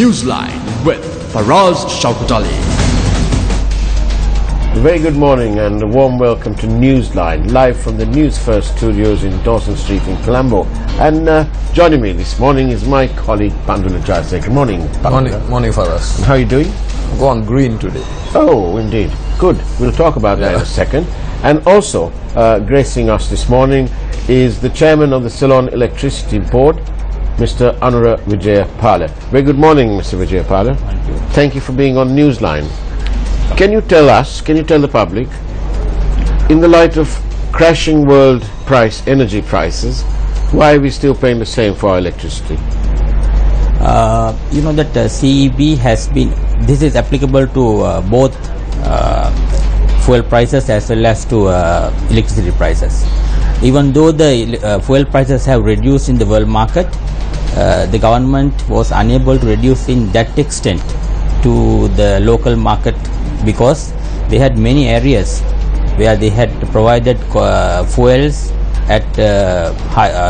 Newsline with Faraz Shaukat Ali. Very good morning and a warm welcome to Newsline, live from the Newsfirst studios in Dawson Street in Colombo. And joining me this morning is my colleague Pandula Jayasek. Good morning, Pandula. Morning, Faraz. How are you doing? Go on green today. Oh, indeed. Good. We'll talk about that in a second. And also, gracing us this morning is the chairman of the Ceylon Electricity Board, Mr. Anura Vijayapala. Very good morning, Mr. Vijayapala. Thank you. Thank you for being on Newsline. Can you tell the public, in the light of crashing world energy prices, why are we still paying the same for our electricity? You know that CEB has been, this is applicable to both fuel prices as well as to electricity prices. Even though the fuel prices have reduced in the world market, the government was unable to reduce in that extent to the local market because they had many areas where they had provided fuels at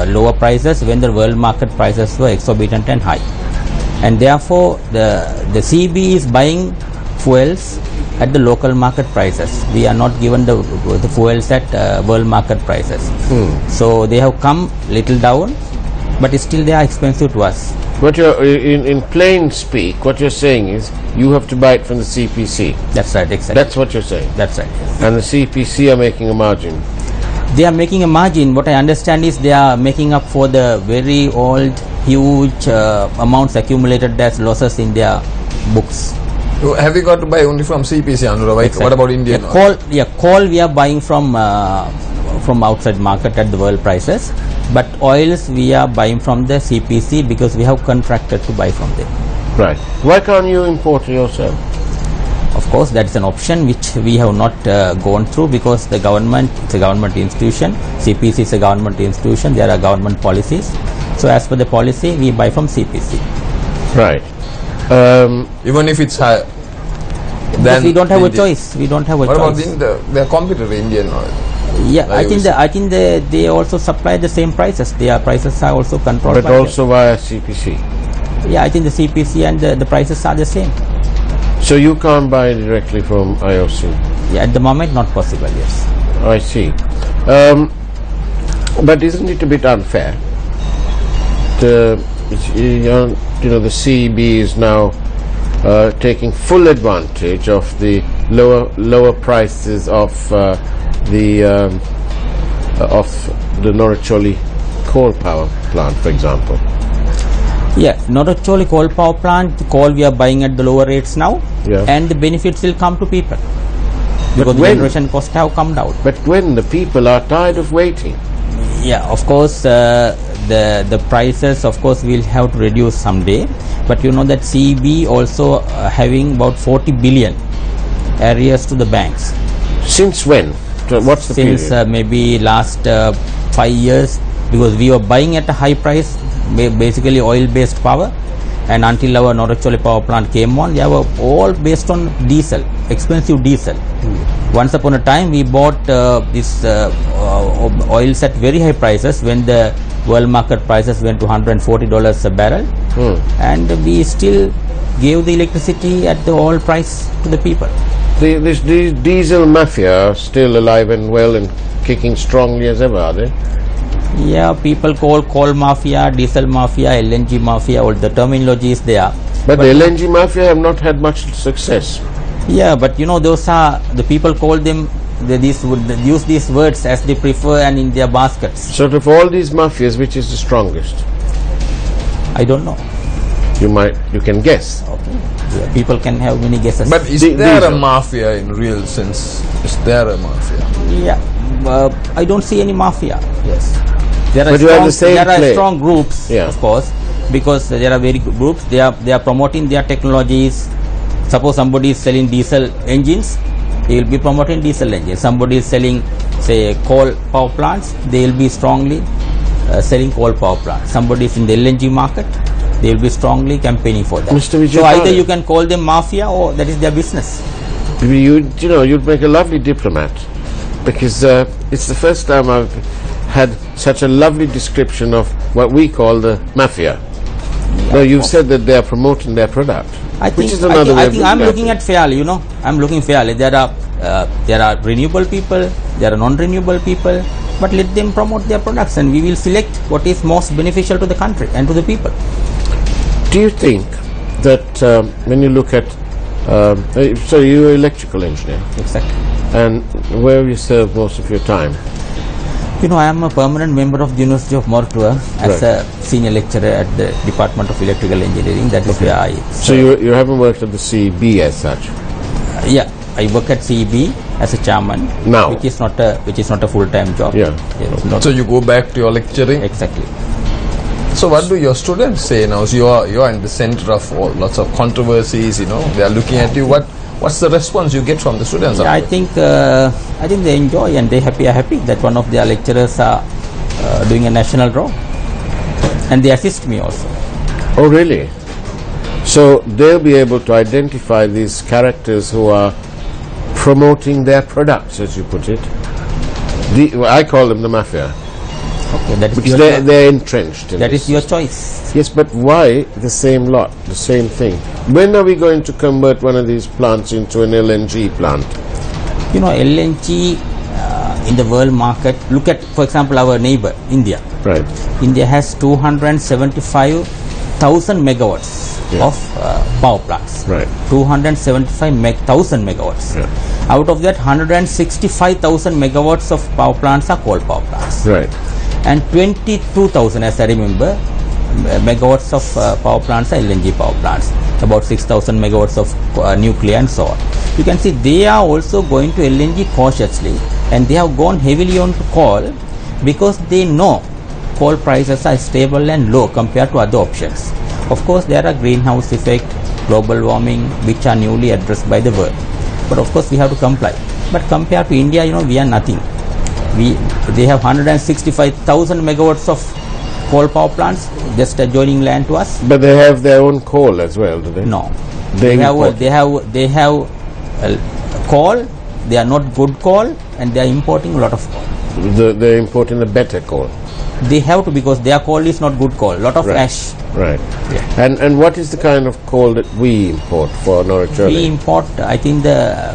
lower prices when the world market prices were exorbitant and high. And therefore, the CEB is buying fuels at the local market prices. We are not given the fuels at world market prices. So they have come little down, but still they are expensive to us. What you're, in plain speak, what you're saying is you have to buy it from the CPC. That's right, exactly. That's what you're saying. That's right. And the CPC are making a margin. They are making a margin. What I understand is they are making up for the very old, huge amounts accumulated as losses in their books. Have you got to buy only from CPC, Anura, right? Exactly. What about Indian? Coal we are buying from outside market at the world prices, but oils we are buying from the CPC because we have contracted to buy from them. Right. Why can't you import yourself? Of course, that's an option which we have not gone through because the government, it's a government institution, CPC is a government institution, there are government policies. So as per the policy, we buy from CPC. Right. Even if it's high, then we don't have a choice. We don't have a choice. What about their competitor, Indian oil? Yeah, I think they also supply the same prices. Their prices are also controlled. But also via CPC. Yeah, I think the CPC and the prices are the same. So you can't buy directly from IOC? Yeah, at the moment not possible, yes. I see. But isn't it a bit unfair? The CEB is now taking full advantage of the lower prices of the Noracholi coal power plant, for example. Yeah, Noracholi coal power plant, the coal we are buying at the lower rates now, and the benefits will come to people because the generation costs have come down. But when the people are tired of waiting? Yeah, of course, the prices, of course, will have to reduce someday. But you know that CEB also having about 40 billion arrears to the banks. Since when? What's the period? Since maybe last 5 years, because we were buying at a high price, basically oil-based power, and until our Noracholi power plant came on, they were all based on diesel, expensive diesel. Once upon a time, we bought this oils at very high prices when the world market prices went to $140 a barrel, and we still gave the electricity at the oil price to the people. This diesel mafia are still alive and well and kicking strongly as ever, are they? Yeah, people call coal mafia, diesel mafia, LNG mafia, all the terminology is there. But the LNG mafia have not had much success. Yeah, but you know, those are, the people call them, they use these words as they prefer and in their baskets. So of all these mafias, which is the strongest? I don't know. You can guess. Okay. Yeah, people can have many guesses. But is there a mafia in real sense? Is there a mafia? Yeah, I don't see any mafia. Yes. There are strong groups, of course, because there are very good groups. They are promoting their technologies. Suppose somebody is selling diesel engines, he will be promoting diesel engines. Somebody is selling, say, coal power plants, they will be strongly selling coal power plants. Somebody is in the LNG market, they will be strongly campaigning for that. So either you can call them mafia or that is their business. You'd make a lovely diplomat, because it's the first time I've had such a lovely description of what we call the mafia. No, you said that they are promoting their product. Which is another way of I'm looking at fairly, I'm looking fairly. There are renewable people, there are non-renewable people, but let them promote their products and we will select what is most beneficial to the country and to the people. Do you think that when you look at, so you're an electrical engineer? Exactly. And where you serve most of your time? I am a permanent member of the University of Mortua as a senior lecturer at the Department of Electrical Engineering. That is where I. So you haven't worked at the CEB as such? Yeah, I work at CEB as a chairman. Now, which is not a full-time job. Yeah. So you go back to your lecturing. Exactly. So what do your students say now? So you are in the center of lots of controversies. They are looking at you. What's the response you get from the students? Yeah, I think they enjoy and they are happy that one of their lecturers are doing a national draw, and they assist me also. Oh, really? So they'll be able to identify these characters who are promoting their products, as you put it. I call them the mafia. Okay, that is because they're entrenched in that this. Is your choice. Yes, but why the same lot, the same thing? When are we going to convert one of these plants into an LNG plant? LNG in the world market, look at, for example, our neighbor, India. Right. India has 275,000 megawatts of power plants. Right. 275,000 megawatts. Yeah. Out of that, 165,000 megawatts of power plants are coal power plants. Right. And 22,000, as I remember, megawatts of power plants are LNG power plants. About 6,000 megawatts of nuclear and so on. You can see they are also going to LNG cautiously, and they have gone heavily on to coal because they know coal prices are stable and low compared to other options. Of course, there are greenhouse effect, global warming, which are newly addressed by the world. But of course, we have to comply. But compared to India, we are nothing. They have 165,000 megawatts of coal power plants just adjoining land to us. But they have their own coal as well, do they? No, They have coal. They are not good coal, and they are importing a lot of coal. They're importing the better coal. They have to, because their coal is not good coal. Lot of ash. Right. Yeah. And what is the kind of coal that we import for Norwich? We import, I think, the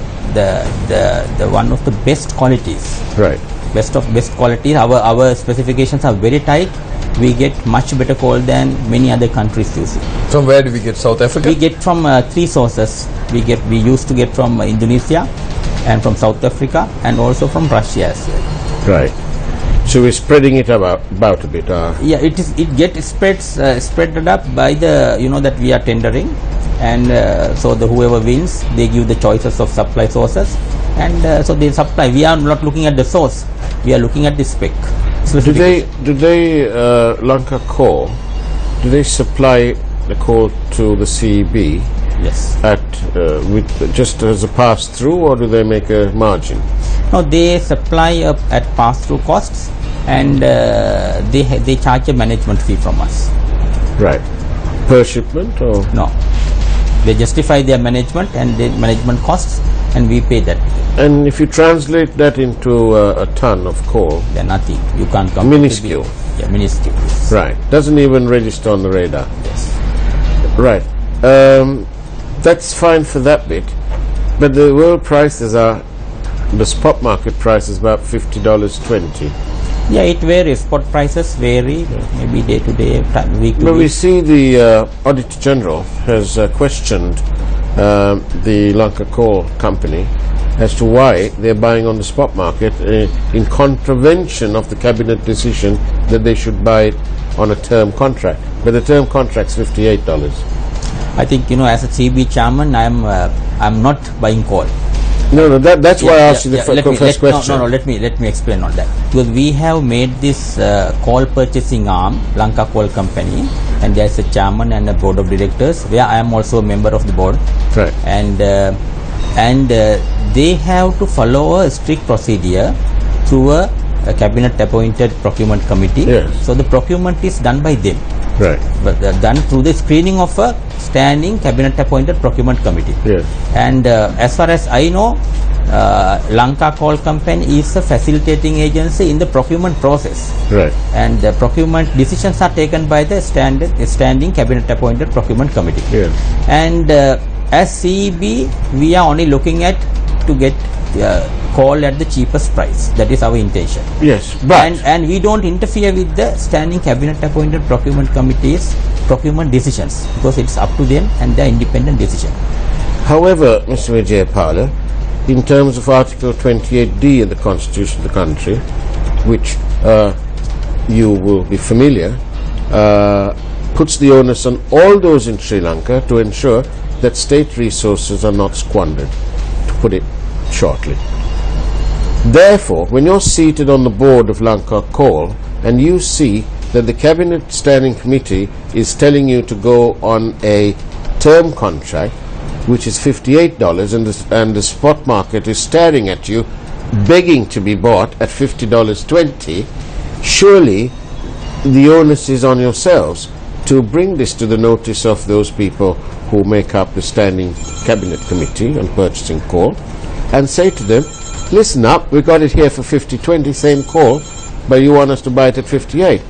one of the best qualities. Right. Best qualities. Our specifications are very tight. We get much better coal than many other countries using. From where do we get? South Africa? We get from 3 sources. We used to get from Indonesia, and from South Africa, and also from Russia as well. Right. So we're spreading it about a bit. Yeah, it gets spread up by the that we are tendering, and so whoever wins, they give the choices of supply sources, and so they supply. We are not looking at the source, we are looking at the spec. Do they Lanka Coal? Do they supply the coal to the CEB? Yes. With just as a pass through, or do they make a margin? No, they supply at pass through costs, and they charge a management fee from us. Right. Per shipment, or no? They justify their management and their management costs, and we pay that. And if you translate that into a ton of coal, they're nothing. You can't compare. Minuscule. Yeah, minuscule. Right. Doesn't even register on the radar. Yes. Right. That's fine for that bit, but the world prices are, the spot market price is about $50.20. Yeah, it varies. Spot prices vary, maybe day to day, week to week. But we see the Auditor General has questioned the Lanka Coal Company as to why they're buying on the spot market in contravention of the cabinet decision that they should buy it on a term contract. But the term contract's $58. I think, as a CB chairman, I'm not buying coal. No, that's why I asked you the first question. No, let me explain on that. Because we have made this coal purchasing arm, Lanka Coal Company, and there's a chairman and a board of directors, where I am also a member of the board. Right. And they have to follow a strict procedure through a cabinet appointed procurement committee. Yes. So the procurement is done by them. Right. But they're done through the screening of a standing cabinet appointed procurement committee. Yes. And as far as I know, Lanka Coal Company is a facilitating agency in the procurement process. Right. And the procurement decisions are taken by the standing cabinet appointed procurement committee. Yes. And as CEB, we are only looking at to get coal at the cheapest price. That is our intention. Yes, but And we don't interfere with the standing cabinet appointed procurement committee's procurement decisions, because it's up to them and their independent decision. however, Mr. Vijayapala, in terms of Article 28D of the Constitution of the country, which you will be familiar, puts the onus on all those in Sri Lanka to ensure that state resources are not squandered, to put it shortly. Therefore, when you're seated on the board of Lanka Coal and you see that the Cabinet Standing Committee is telling you to go on a term contract, which is $58, and the spot market is staring at you, begging to be bought at $50.20, surely the onus is on yourselves to bring this to the notice of those people who make up the Standing Cabinet Committee on Purchasing Coal, and say to them, listen up, we got it here for 50.20, same coal, but you want us to buy it at 58.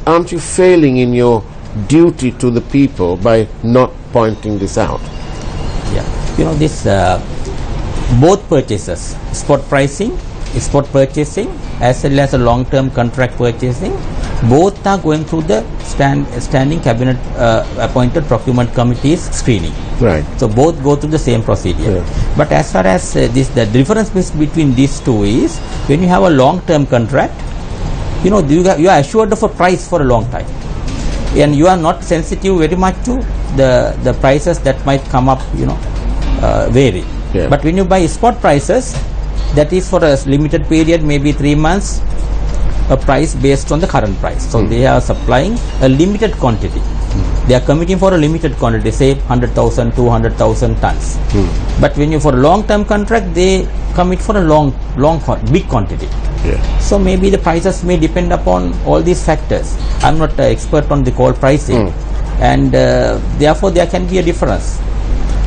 Aren't you failing in your duty to the people by not pointing this out? Yeah, you know, this both purchases, spot pricing, spot purchasing, as well as a long-term contract purchasing, both are going through the standing cabinet appointed procurement committee's screening. Right. So both go through the same procedure. Yeah. But as far as the difference between these two is, when you have a long-term contract, you know, you are assured of a price for a long time, and you are not sensitive very much to the prices that might come up, you know, vary. Yeah. But when you buy spot prices, that is for a limited period, maybe 3 months, a price based on the current price. So they are supplying a limited quantity. They are committing for a limited quantity, say 100,000, 200,000 tons. But when you for a long-term contract, they commit for a big quantity. Yeah. So maybe the prices may depend upon all these factors. I'm not an expert on the coal pricing, and therefore there can be a difference.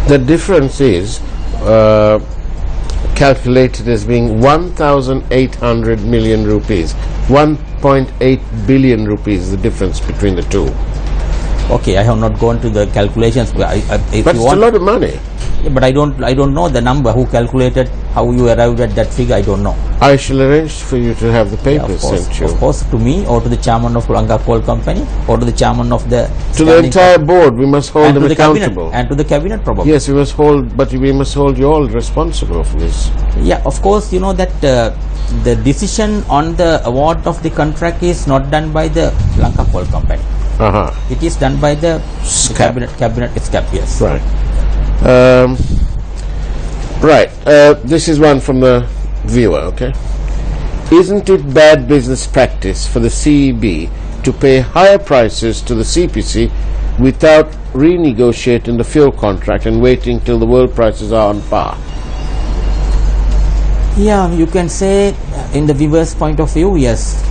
The difference is calculated as being 1,800 million rupees. 1.8 billion rupees is the difference between the two. Okay, I have not gone to the calculations. But But it's a lot of money. But I don't know the number. Who calculated? How you arrived at that figure? I don't know. I shall arrange for you to have the papers sent you. Of course, to me or to the chairman of Lanka Coal Company or to the chairman of the To the entire board, we must hold them accountable. And to the cabinet, probably. Yes, we must hold, but we must hold you all responsible for this. Yeah, of course, you know that the decision on the award of the contract is not done by the Lanka Coal Company. It is done by the cabinet SCAP, yes. Right. This is one from the viewer, okay? Isn't it bad business practice for the CEB to pay higher prices to the CPC without renegotiating the fuel contract and waiting till the world prices are on par? Yeah, you can say in the viewer's point of view, yes,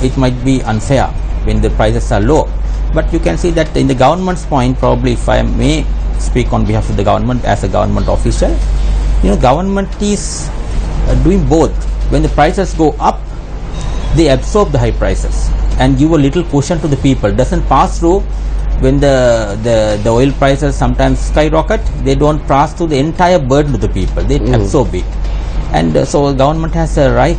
it might be unfair when the prices are low. But you can see that in the government's point, probably, if I may speak on behalf of the government as a government official, you know, government is doing both. When the prices go up, they absorb the high prices and give a little cushion to the people. Doesn't pass through when the oil prices sometimes skyrocket. They don't pass through the entire burden to the people. They absorb it, and so government has a right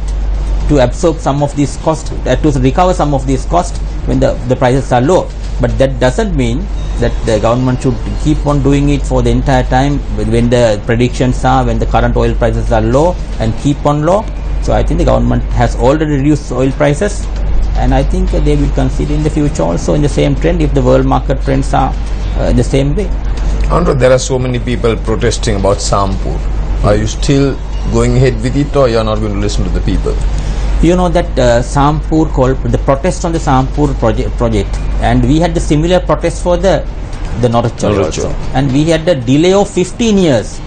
to absorb some of these costs, to recover some of these costs when the prices are low. But that doesn't mean that the government should keep on doing it for the entire time when the predictions are, when the current oil prices are low, and keep on low. So I think the government has already reduced oil prices, and I think they will consider in the future also in the same trend if the world market trends are in the same way. Andrew, there are so many people protesting about Sampur. Are you still going ahead with it, or you are not going to listen to the people? You know that Sampur the protest on the Sampur project, and we had the similar protest for the Norachal also, and we had a delay of 15 years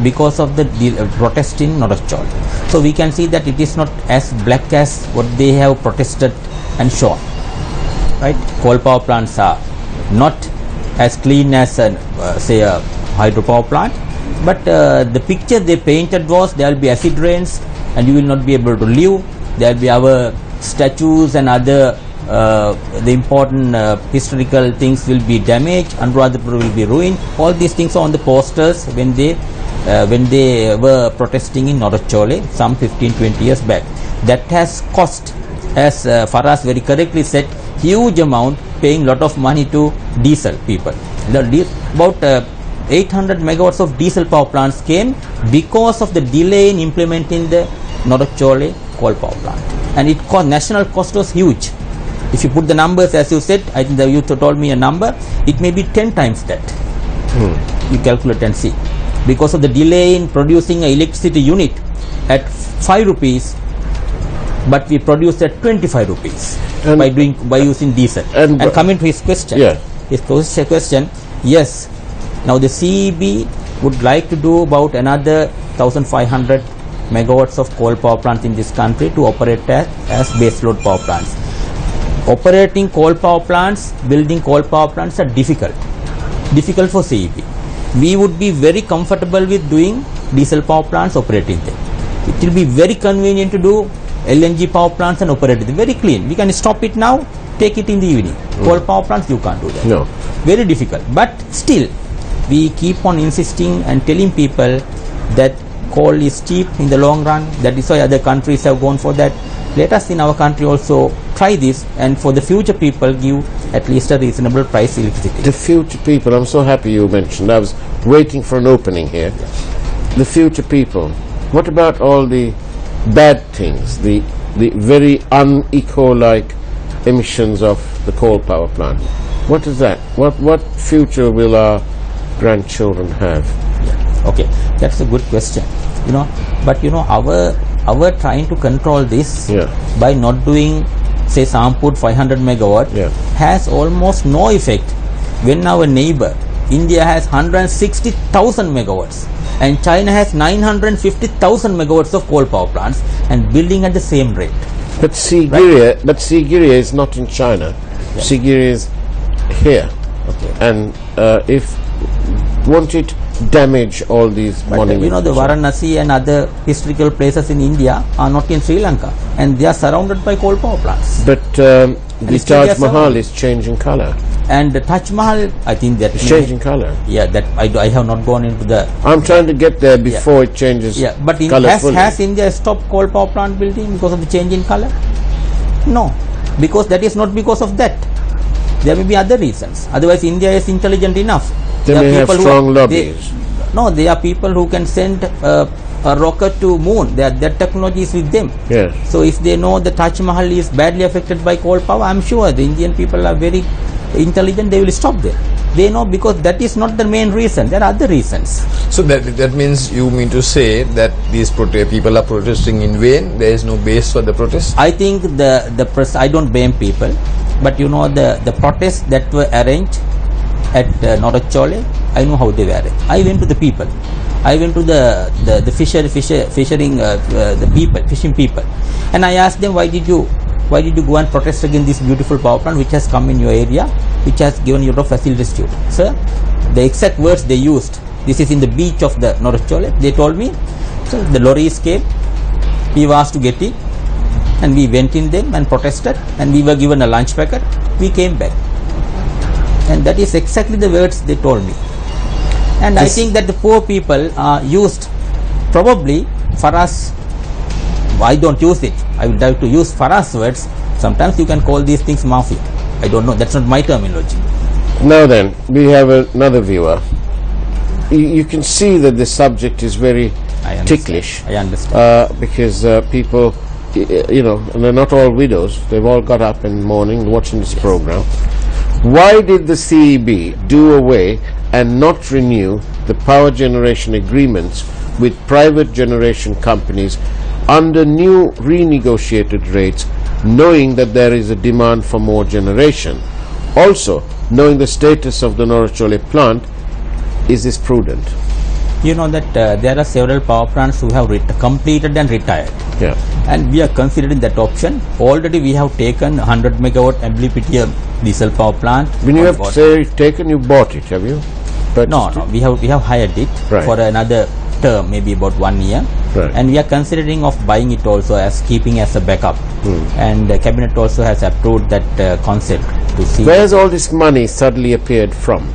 because of the protest in Norachal. So we can see that it is not as black as what they have protested and shown. right? Coal power plants are not as clean as say a hydropower plant, but the picture they painted was there will be acid rains and you will not be able to live. There will be our statues and other the important historical things will be damaged, Anuradhapura will be ruined. All these things are on the posters when they were protesting in Norachole some 15-20 years back. That has cost, as Faraz very correctly said, huge amount, paying lot of money to diesel people. About 800 megawatts of diesel power plants came because of the delay in implementing the Norachole coal power plant, and it cost, national cost was huge. If you put the numbers as you said, I think the youth told me a number, it may be 10 times that. You calculate and see. Because of the delay in producing an electricity unit at 5 rupees, but we produced at 25 rupees by using diesel. And coming to his question, his question, yes, now the CEB would like to do about another 1,500 megawatts of coal power plants in this country to operate as baseload power plants. Operating coal power plants, building coal power plants are difficult for CEB. We would be very comfortable with doing diesel power plants, operating them. It will be very convenient to do LNG power plants and operate them. Very clean. We can stop it now, take it in the evening. Coal power plants, you can't do that. No. Very difficult. But still, we keep on insisting and telling people that coal is cheap in the long run. That is why other countries have gone for that. Let us in our country also try this, and for the future people give at least a reasonable price electricity. The future people, I'm so happy you mentioned, I was waiting for an opening here. The future people, what about all the bad things, the very un-eco-like emissions of the coal power plant? What is that? What future will our grandchildren have? Okay, that's a good question. But our trying to control this by not doing, say, Samput 500 megawatt has almost no effect when our neighbor India has 160,000 megawatts and China has 950,000 megawatts of coal power plants and building at the same rate. But Sigiriya is not in China. Sigiriya is here. Okay. And won't it damage all these monuments? The Varanasi and other historical places in India are not in Sri Lanka, and they are surrounded by coal power plants. But the Taj Mahal is changing color. And the Taj Mahal, I think that it's changing color. Yeah, that I have not gone into the. I'm trying to get there before it changes. Yeah, but has India stopped coal power plant building because of the change in color? No, because that is not because of that. There may be other reasons. Otherwise, India is intelligent enough. They may have strong lobbies. They are people who can send a rocket to moon. That technology is with them. Yes. So if they know the Taj Mahal is badly affected by coal power, I'm sure the Indian people are very intelligent. They will stop there. They know, because that is not the main reason. There are other reasons. So that means you mean to say that these people are protesting in vain? There is no base for the protest? I think I don't blame people, but the protests that were arranged at Norachole, I know how they were arranged. I went to the people. I went to the fishing people, and I asked them, why did you go and protest against this beautiful power plant which has come in your area, which has given you a lot of facilities to you? Sir, the exact words they used, this is in the beach of the Norachole, they told me, so the lorries came, we were asked to get in, and we went in them and protested, and we were given a lunch packet, we came back. And that is exactly the words they told me. And I think that the poor people are used, probably Faraz, I don't use it, I would like to use Faraz's words, sometimes you can call these things mafia. I don't know, that's not my terminology. Now then, we have another viewer. You can see that the subject is very ticklish. I understand. Because people, and they're not all widows, they've all got up in the morning watching this program. Why did the CEB do away and not renew the power generation agreements with private generation companies under new renegotiated rates, knowing that there is a demand for more generation? Also, knowing the status of the Norachole plant, is this prudent? You know that there are several power plants who have completed and retired. Yeah. And we are considering that option. Already we have taken 100 megawatt MLPTM diesel power plant. When you have say taken, you bought it, have you? No, we have hired it for another term, maybe about 1 year. Right. And we are considering of buying it also as keeping as a backup. And the cabinet also has approved that concept to see. Where has all this money suddenly appeared from?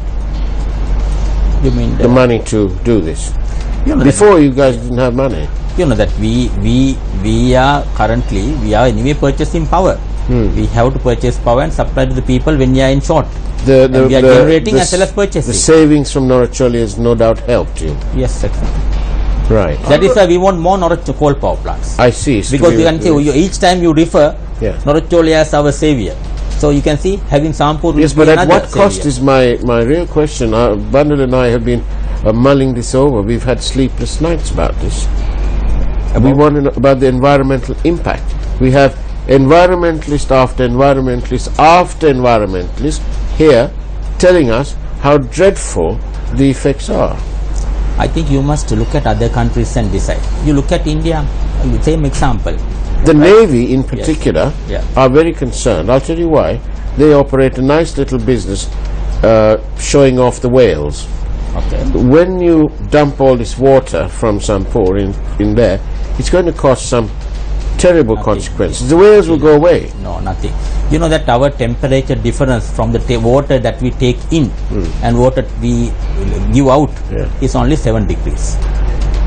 You mean the money to do this? You know, before you guys didn't have money. You know that we are currently anyway purchasing power. We have to purchase power and supply to the people when we are in short. We are generating as well as purchasing. The savings from Noracholi has no doubt helped you. Yes, exactly. Right. That is why we want more Noracholi coal power plants. I see. Because you can see each time you refer Noracholi as our savior. So you can see having Sampur. Yes, but at what cost is my real question. Bandal and I have been mulling this over. We've had sleepless nights about this. We want to know about the environmental impact. We have environmentalist after environmentalist after environmentalist here telling us how dreadful the effects are. I think you must look at other countries and decide. You look at India, same example. The Navy in particular are very concerned. I'll tell you why. They operate a nice little business showing off the whales. Okay. When you dump all this water from Sampur in there, it's going to cause some terrible consequences. The whales will go away. No, nothing. You know that our temperature difference from the water that we take in and water we give out is only 7 degrees.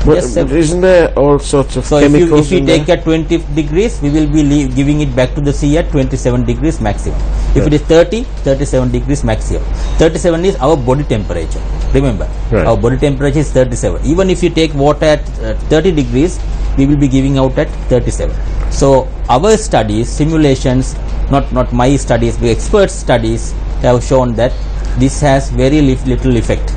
But isn't there all sorts of chemicals? So if you take at 20 degrees, we will be giving it back to the sea at 27 degrees maximum. If it is 30, 37 degrees maximum. 37 is our body temperature. Remember, our body temperature is 37. Even if you take water at 30 degrees, we will be giving out at 37. So our studies, simulations, not my studies, but expert studies have shown that this has very little effect.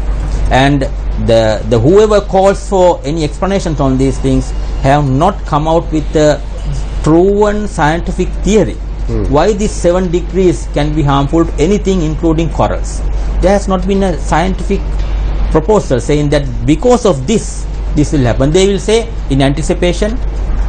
And the whoever calls for any explanations on these things have not come out with a proven scientific theory why this 7 degrees can be harmful to anything including corals. There has not been a scientific proposal saying that because of this will happen. They will say in anticipation,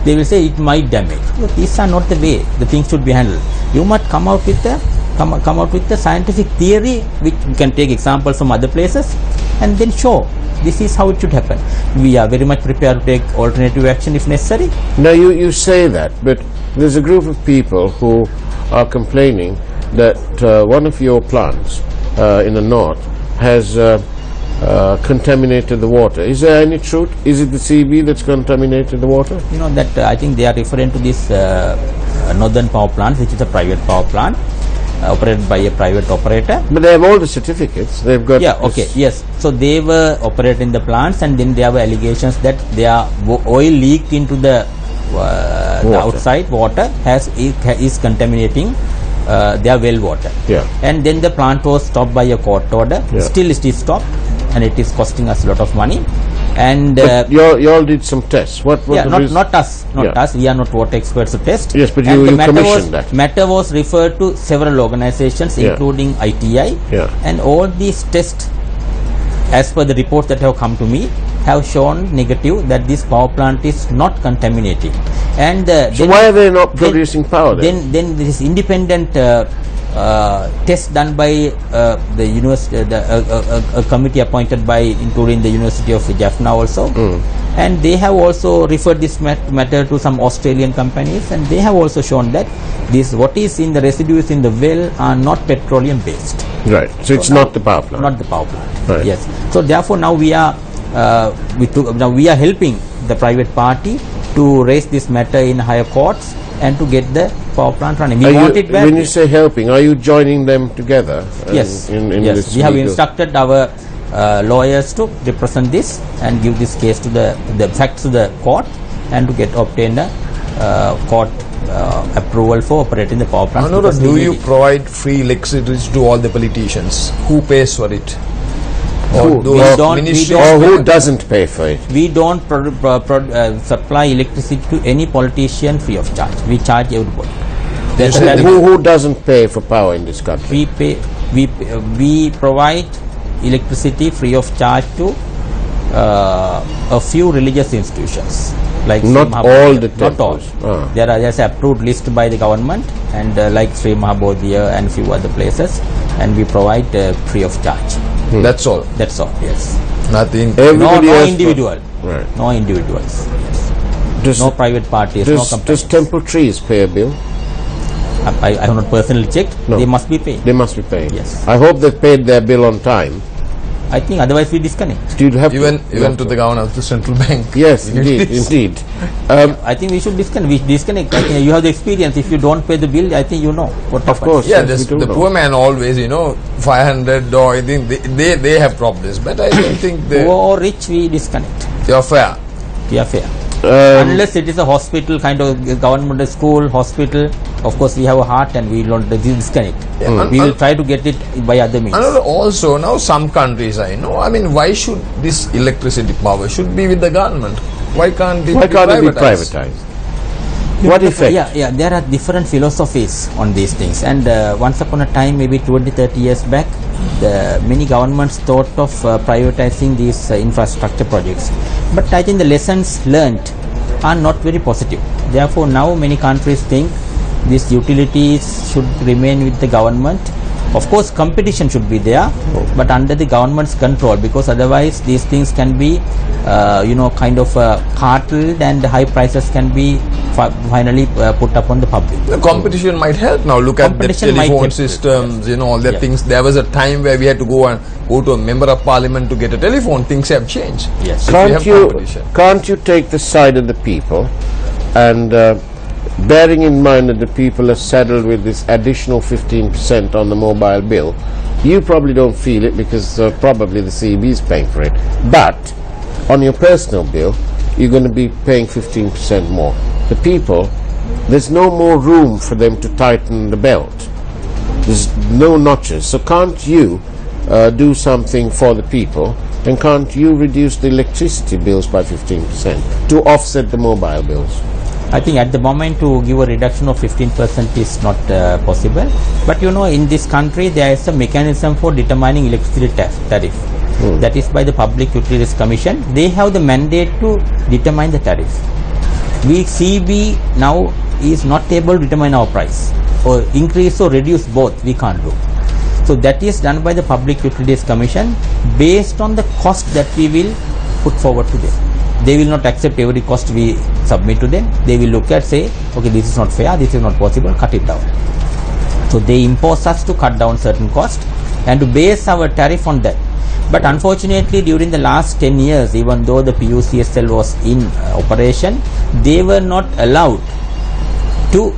they will say it might damage. But these are not the way the things should be handled. You must come out with the scientific theory, which you can take examples from other places and then show this is how it should happen. We are very much prepared to take alternative action if necessary. Now you say that, but there's a group of people who are complaining that one of your plants in the north has contaminated the water. Is there any truth? Is it the CB that's contaminated the water? You know that I think they are referring to this northern power plant, which is a private power plant operated by a private operator. But they have all the certificates. They've got. Yeah. Okay. Yes. So they were operating the plants, and then there were allegations that their oil leaked into the outside water is contaminating their well water. Yeah. And then the plant was stopped by a court order. Yeah. Still it is stopped, and it is costing us a lot of money. And you all did some tests. What not us. We are not water experts to test. Yes, but you commissioned that. Matter was referred to several organizations, including ITI, and all these tests, as per the reports that have come to me, have shown negative that this power plant is not contaminating. And so why are they not producing power then? Then there is independent test done by the university, a committee appointed by, including the University of Jaffna also, and they have also referred this matter to some Australian companies, and they have also shown that what is in the residues in the well are not petroleum based. Right. So it's not the power plant. Not the power plant. Right. Yes. So therefore now we are helping the private party to raise this matter in higher courts and to get the power plant running. We want it back. When you say helping, are you joining them together? Yes. This we have instructed our lawyers to represent this and give this case to the facts to the court and to obtain a court approval for operating the power plant. Do you provide free electricity to all the politicians? Who pays for it? Who doesn't pay for it? We don't supply electricity to any politician free of charge. We charge everybody. Who doesn't pay for power in this country? We provide electricity free of charge to a few religious institutions. Like Not Sri all Mahabodhiya. the Not all. temples. There's an approved list by the government, and like Sri Mahabodhiya and few other places, and we provide free of charge. That's all. That's all. Yes. Nothing. Everybody No else- individual. Right. No individuals. Yes. Does, No private parties. No does companies. Temple Trees pay a bill? I have not personally checked. No. They must be paid. They must be paying. Yes. I hope they paid their bill on time. I think otherwise we disconnect. Do you have Even to? You have to the governor of the central bank. Yes, indeed, indeed. I think we should disconnect. We disconnect. I think you have the experience. If you don't pay the bill, I think you know what Of happens. course. Yeah, yes, we do the know. poor man always, 500 or I think they have problems, but I don't think they. Poor or rich, we disconnect. You're fair. We are fair. Um, Unless it is a hospital kind of government school, hospital, of course we have a heart and we don't disconnect. We will try to get it by other means. And also now some countries I know. I mean, why should this electricity power should be with the government? Why can't it Why be can't it be privatized? privatized? What effect? Yeah, there are different philosophies on these things, and once upon a time, maybe 20-30 years back, many governments thought of privatizing these infrastructure projects, but I think the lessons learnt are not very positive. Therefore, now many countries think these utilities should remain with the government. Of course, competition should be there, but under the government's control, because otherwise these things can be, kind of carteled, and high prices can be finally put upon the public. The competition might help now. Look at the Competition might telephone help. systems, all the Yeah. things. There was a time where we had to go to a member of parliament to get a telephone. Things have changed. Yes. If we have Can't you take the side of the people, and bearing in mind that the people are saddled with this additional 15% on the mobile bill, you probably don't feel it because probably the CEB is paying for it, but on your personal bill you're going to be paying 15% more. The people, there's no more room for them to tighten the belt. There's no notches. So can't you do something for the people, and can't you reduce the electricity bills by 15% to offset the mobile bills? I think at the moment to give a reduction of 15% is not possible. But in this country there is a mechanism for determining electricity tariff. That is by the Public Utilities Commission. They have the mandate to determine the tariff. We CB now is not able to determine our price, or increase or reduce both we can't do. So that is done by the Public Utilities Commission based on the cost that we will put forward to them. They will not accept every cost we submit to them. They will look at, say, okay, this is not fair, this is not possible, cut it down. So they impose us to cut down certain cost and to base our tariff on that. But unfortunately, during the last 10 years, even though the PUCSL was in operation, they were not allowed to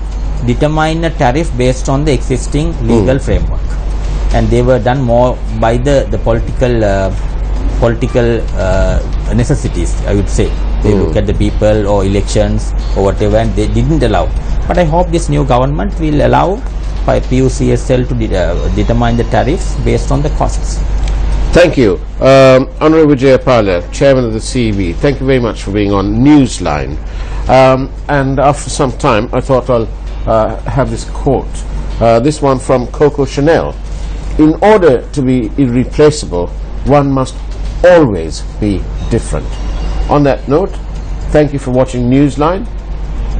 determine a tariff based on the existing legal framework. And they were done more by the political necessities, I would say. They look at the people or elections or whatever, and they didn't allow. But I hope this new government will allow by PUCSL to determine the tariffs based on the costs. Thank you. Honorable Vijaya Pala, Chairman of the CEB, thank you very much for being on Newsline. And after some time, I thought I'll have this quote. This one from Coco Chanel. In order to be irreplaceable, one must always be different. On that note, thank you for watching Newsline.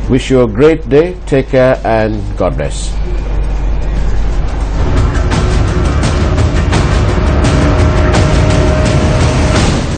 Wish you a great day. Take care and God bless.